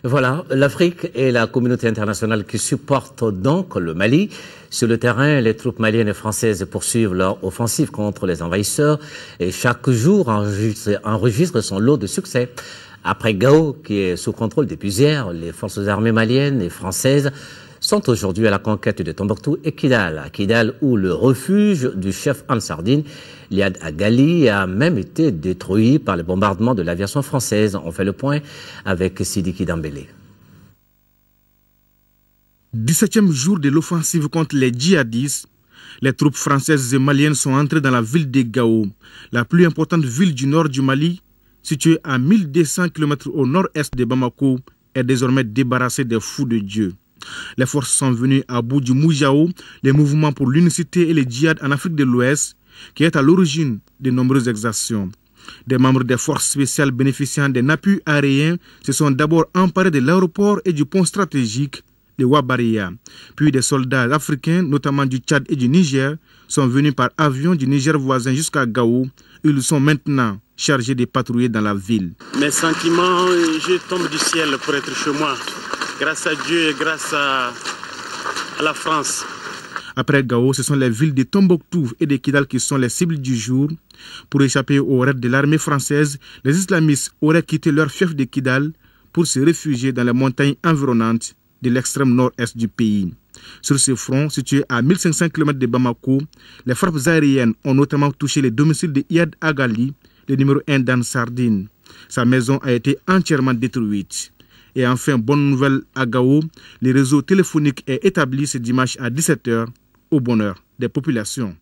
Voilà, l'Afrique et la communauté internationale qui supportent donc le Mali. Sur le terrain, les troupes maliennes et françaises poursuivent leur offensive contre les envahisseurs et chaque jour enregistre son lot de succès. Après Gao, qui est sous contrôle depuis hier, les forces armées maliennes et françaises sont aujourd'hui à la conquête de Tombouctou et Kidal. À Kidal, où le refuge du chef Ansardine, Liad Agali, a même été détruit par le bombardement de l'aviation française. On fait le point avec Sidiki Dambélé. 17e jour de l'offensive contre les djihadistes, les troupes françaises et maliennes sont entrées dans la ville de Gao, la plus importante ville du nord du Mali, située à 1200 km au nord-est de Bamako, est désormais débarrassée des fous de Dieu. Les forces sont venues à bout du Moujao, les mouvements pour l'unicité et le djihad en Afrique de l'Ouest, qui est à l'origine de nombreuses exactions. Des membres des forces spéciales bénéficiant d'un appui aérien se sont d'abord emparés de l'aéroport et du pont stratégique de Wabaria. Puis des soldats africains, notamment du Tchad et du Niger, sont venus par avion du Niger voisin jusqu'à Gao. Ils sont maintenant chargés de patrouiller dans la ville. Mes sentiments, je tombe du ciel pour être chez moi. Grâce à Dieu et grâce à la France. Après Gao, ce sont les villes de Tombouctou et de Kidal qui sont les cibles du jour. Pour échapper au raid de l'armée française, les islamistes auraient quitté leur fief de Kidal pour se réfugier dans les montagnes environnantes de l'extrême nord-est du pays. Sur ce front, situé à 1500 km de Bamako, les frappes aériennes ont notamment touché le domicile de Liad Agali, le numéro 1 d'Ansardine. Sa maison a été entièrement détruite. Et enfin, bonne nouvelle à Gao, le réseau téléphonique est établi ce dimanche à 17h au bonheur des populations.